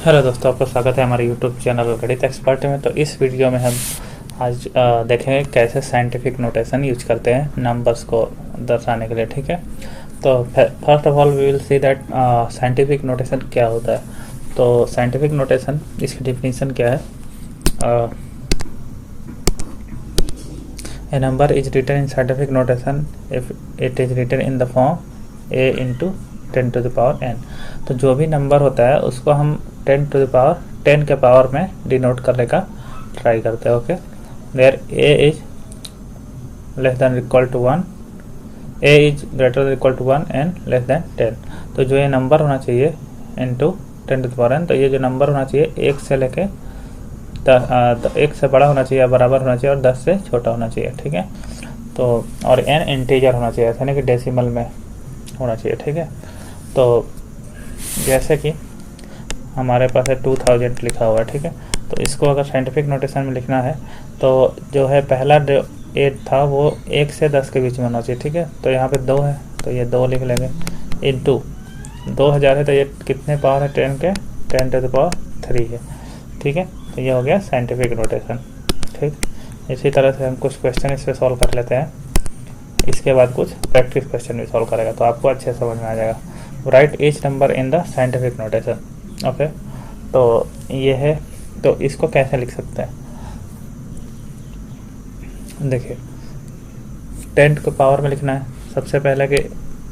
Hello दोस्तों, आपका स्वागत है हमारे यूट्यूब चैनल गणित एक्सपर्ट में। तो इस वीडियो में हम आज देखेंगे कैसे साइंटिफिक नोटेशन यूज करते हैं नंबर्स को दर्शाने के लिए। ठीक है, तो first of all we will see that scientific notation क्या होता है। तो साइंटिफिक नोटेशन, इसकी डिफिनीशन क्या है? A number is written in scientific notation if it is written in the form a into 10 to the power n। तो जो भी नंबर होता है उसको हम 10 टू द पावर 10 के पावर में डिनोट करने का ट्राई करते हैं। Okay, there a is less than equal to 1, a is greater than equal to 1 and less than 10। तो जो ये नंबर होना चाहिए into 10 to the power n, तो ये जो नंबर होना चाहिए 1 से लेके 1 से बड़ा होना चाहिए, बराबर होना चाहिए, और 10 से छोटा होना चाहिए। ठीक है, तो और n इंटीजर होना चाहिए, ऐसा नहीं कि डेसिमल में होना चाहिए। ठीक है, तो जैसे कि हमारे पास है 2000 लिखा हुआ है। ठीक है, तो इसको अगर साइंटिफिक नोटेशन में लिखना है तो जो है पहला जो 8 था वो 1 से 10 के बीच में होना चाहिए। ठीक है, तो यहाँ पे 2 है तो ये 2 लिख लेंगे, इंटू 2000 है तो ये कितने पावर है 10 के, 10 टू द पावर 3 है। ठीक है, तो ये हो गया साइंटिफिक नोटेशन। ठीक, इसी तरह से हम कुछ क्वेश्चन इस पर सॉल्व कर लेते हैं, इसके बाद कुछ प्रैक्टिस क्वेश्चन भी सॉल्व करेगा तो आपको अच्छे समझ में आ जाएगा। Right each number in the scientific notation. Okay, तो ये है, तो इसको कैसे लिख सकते हैं? देखिए 10 को पावर में लिखना है, सबसे पहले कि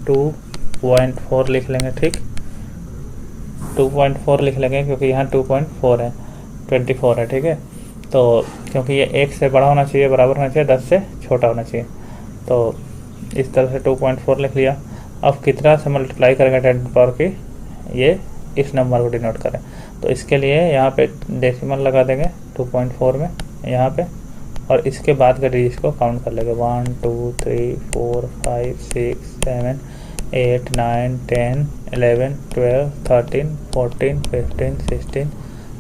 2.4 लिख लेंगे। ठीक, 2.4 लिख लेंगे क्योंकि यहाँ 2.4 है, 24 है। ठीक है, तो क्योंकि ये 1 से बड़ा होना चाहिए, बराबर होना चाहिए, 10 से छोटा होना चाहिए, तो इस तरह से 2.4 लिख लिया। अब कितना से मल्टीप्लाई करेंगे 10 पावर की, ये इस नंबर को डिनोट करें, तो इसके लिए यहाँ पे डेसिमल लगा देंगे 2.4 में यहाँ पे, और इसके बाद के डिजिट को काउंट कर लेंगे 1 2 3 4 5 6 7 8 9 10 11 12 13 14 15 16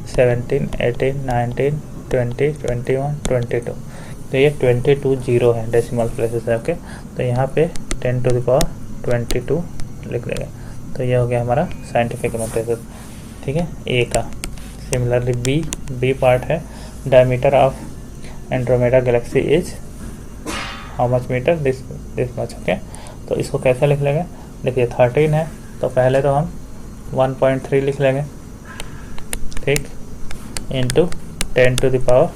17 18 19 20 21 22। तो ये 22 जीरो है, डेसिमल प्लेसेस है। ओके, तो यहाँ पे 10 टू द पावर 22 लिख लेंगे। तो ये हो गया हमारा साइंटिफिक नोटेशन। ठीक है, ए का। सिमिलरली बी पार्ट है, diameter of Andromeda galaxy is how much meter, this much. Okay, तो इसको कैसे लिख लेंगे? देखिए 13 है तो पहले तो हम 1.3 लिख लेंगे। ठीक, into 10 to the power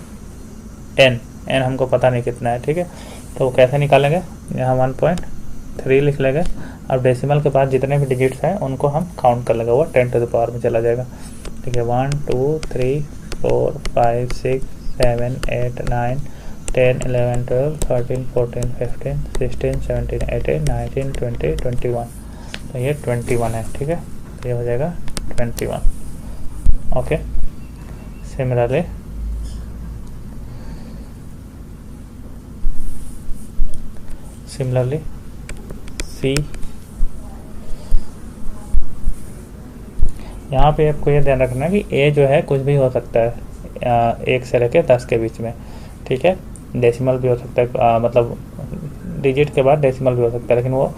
n हमको पता नहीं कितना है। ठीक है, तो कैसे निकालेंगे? यहाँ 1.3 लिख लेंगे, और डेसिमल के बाद जितने भी डिजिट्स हैं उनको हम काउंट कर लेंगे, वो 10 टू द पावर में चला जाएगा। ठीक है, 1 2 3 4 5 6 7 8 9 10 11 12 13 14 15 16 17 18 19 20 21। तो ये 21 है। ठीक है, तो ये हो जाएगा 21। ओके, सिमिलरली सी, यहाँ पे आपको ये ध्यान रखना है कि ए जो है कुछ भी हो सकता है 1 से लेकर 10 के बीच में। ठीक है, डेसिमल भी हो सकता है, मतलब डिजिट के बाद डेसिमल भी हो सकता है, लेकिन वो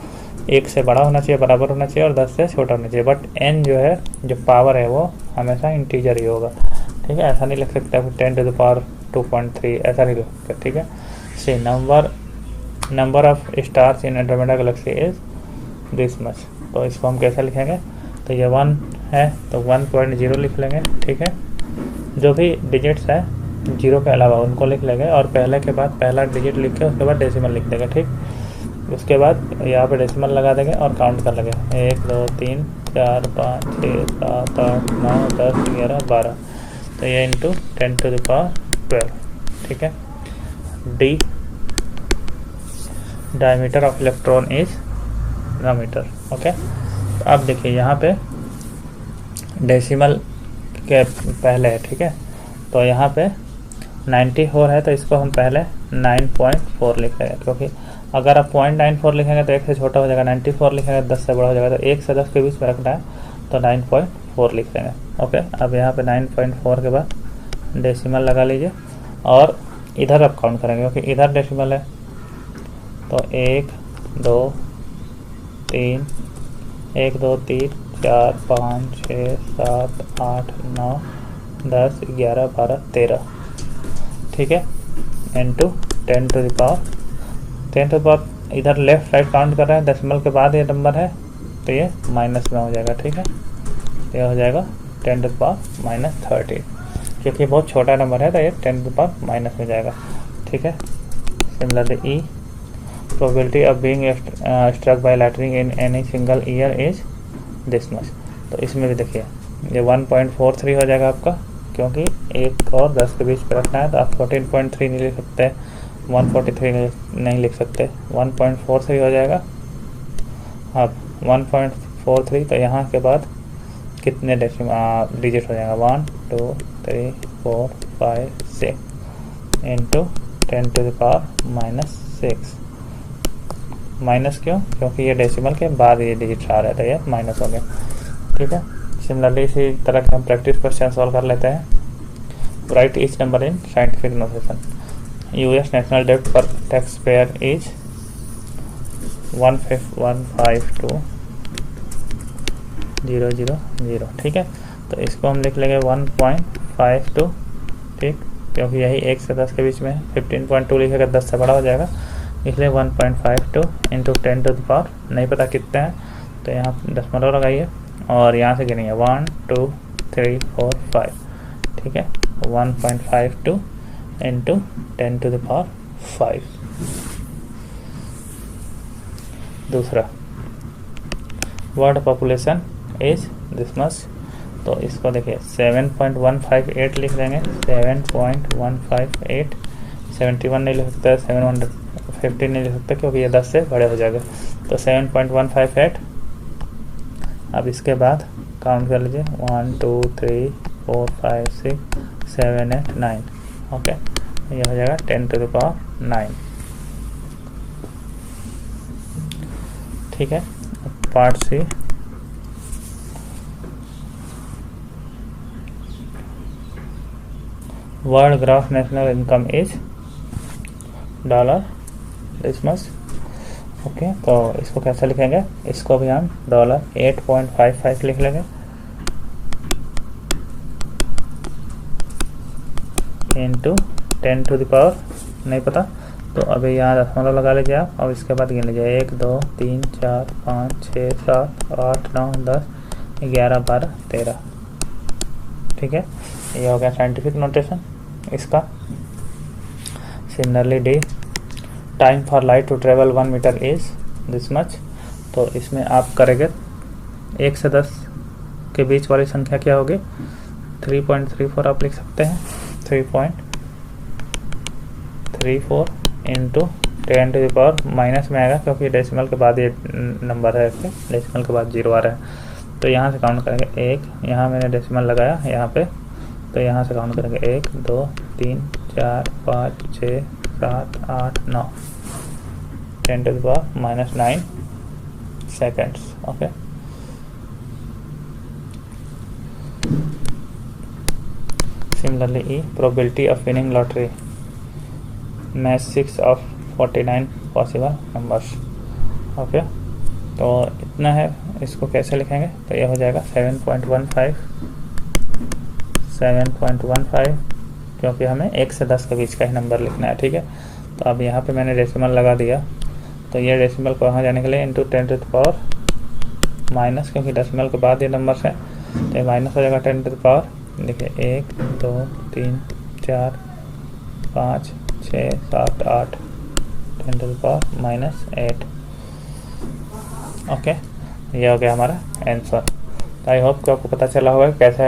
1 से बड़ा होना चाहिए, बराबर होना चाहिए, और 10 से छोटा होना चाहिए। बट एन जो है, जो पावर है, वो हमेशा इंटीजर ही होगा। ठीक है, ऐसा नहीं लिख सकता 10 टू द पावर 2.3, ऐसा नहीं लिख सकता। ठीक है, C number of stars in Andromeda galaxy is this much. तो इसको हम कैसे लिखेंगे? तो ये 1 है तो 1.0 लिख लेंगे। ठीक है, जो भी डिजिट्स है 0 के अलावा उनको लिख लेंगे, और पहले के बाद पहला डिजिट लिख के उसके बाद डेसिमल लिख देंगे। ठीक, उसके बाद यहाँ पे डेसिमल लगा देंगे और काउंट कर लेंगे 1 2 3 4 5 6 7 8 9 10 11 12। तो ये इंटू 10 टू द पावर 12। ठीक है, D diameter of electron is meter. Okay, तो अब देखिए यहाँ पे डेसिमल के पहले है। ठीक है, तो यहाँ पे 94 है तो इसको हम पहले 9.4 लिख लेंगे, क्योंकि अगर आप 0.94 लिखेंगे तो 1 से छोटा हो जाएगा, 94 लिखेंगे 10 से बड़ा हो जाएगा, तो 1 से 10 के बीच में रखना है, तो 9.4 लिख लेंगे। ओके, अब यहाँ पे 9.4 के बाद डेसिमल लगा लीजिए, और इधर आप काउंट करेंगे क्योंकि इधर डेसिमल है, तो 1 2 3 1 2 3 4 5 6 7 8 9 10 11 12 13, ठीक है, into 10 to the power 10 to the power, इधर लेफ्ट राइट काउंट कर रहे हैं, डेसिमल के बाद ये नंबर है तो ये माइनस में हो जाएगा, ठीक है, ये हो जाएगा 10 टू द पावर -13, क्योंकि बहुत छोटा नंबर है तो ये 10 टू द पावर माइनस में जाएगा, ठीक है। Similarly E probability of being struck by lightning in any single year is this much. तो इसमें भी देखिए ये 1.43 हो जाएगा आपका, क्योंकि 1 और 10 के बीच में रखना है तो आप 14.3 नहीं लिख सकते, 143 नहीं लिख सकते, 1.43 हो जाएगा। अब 1.43 तो यहाँ के बाद कितने डिजिट हो जाएगा, 1 2 3 4 5 6 into 10 to the power -6। Minus क्यों? क्योंकि ये डेसिमल के बाद ये डिजिट आ रहा है तो ये माइनस हो गया, ठीक है। सिमिलरली इसी तरह के हम प्रैक्टिस क्वेश्चन सॉल्व कर लेते हैं। Write each number in scientific notation. US national debt per tax payer is 152,000, ठीक है। तो इसको हम लिख लेंगे 1.52, ठीक, क्योंकि यही 1 से 10 के बीच में है। 15.2 लिखेगा 10 से बड़ा हो जाएगा, इसलिए 1.52 इंटू 10 टू द पावर नहीं पता कितने हैं तो यहाँ दशमलव लगाइए और यहाँ से गिनेंगे 1 2 3 4 5, ठीक है। 1.52 इंटू 10 टू द पावर 5। दूसरा, world population is this much, तो इसको देखिए 7.158 लिख देंगे, 7.158, 71 नहीं लिख सकते, 750 नहीं लिख सकते क्योंकि ये 10 से बड़े हो जाएगा, तो 7.158। अब इसके बाद काउंट कर लीजिए 1 2 3 4 5 6 7 8 9, ओके, ये हो जाएगा 10 टू द पावर 9, ठीक है। Part C, world gross national income is dollar this much, okay. तो इसको कैसे लिखेंगे, इसको भी हम $8.55 लिख लेंगे इंटू 10 टू द पावर नहीं पता तो अभी यहाँ दशमलव लगा लीजिए आप। अब इसके बाद गिन लीजिए 1 2 3 4 5 6 7 8 9 10 11 12 13, ठीक है। ये हो गया साइंटिफिक नोटेशन इसका। Similarly D, time for light to travel 1 meter is this much, तो इसमें आप करेंगे 1 से 10 के बीच वाली संख्या क्या होगी, 3.34 आप लिख सकते हैं, 3.34 into 10 to the power minus में आएगा क्योंकि डेसिमल के बाद ये नंबर है, डेसिमल के बाद 0 आ रहा है, तो यहाँ से काउंट करेंगे 1, यहाँ मैंने डेसिमल लगाया यहाँ पे, तो यहाँ से काउंट करेंगे 1 2 3 4 5 6 7 8 9, 10 to the power -9 seconds, okay. Similarly E, probability of winning lottery, match 6 of 49 possible numbers, okay. तो इतना है, इसको कैसे लिखेंगे, तो ये हो जाएगा 7.15 क्योंकि हमें 1 से 10 के बीच का ही नंबर लिखना है, ठीक है। तो अब यहाँ पे मैंने डेसिमल लगा दिया, तो ये डेसिमल को वहाँ जाने के लिए into 10 to the power minus, क्योंकि डेसिमल के बाद ये नंबर्स है तो ये माइनस हो जाएगा 10 टू द पावर, देखिए 1 2 3 4 5 6 7 8, 10 टू द पावर -8, ओके। ये हो गया हमारा आंसर। आई होप कि आपको पता चला होगा कैसे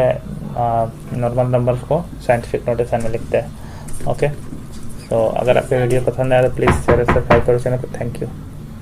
नॉर्मल नंबर्स को साइंटिफिक नोटेशन में लिखते हैं, ओके। सो अगर आपको वीडियो पसंद आया तो प्लीज़ शेयर और सब्सक्राइब करो चैनल को। Thank you.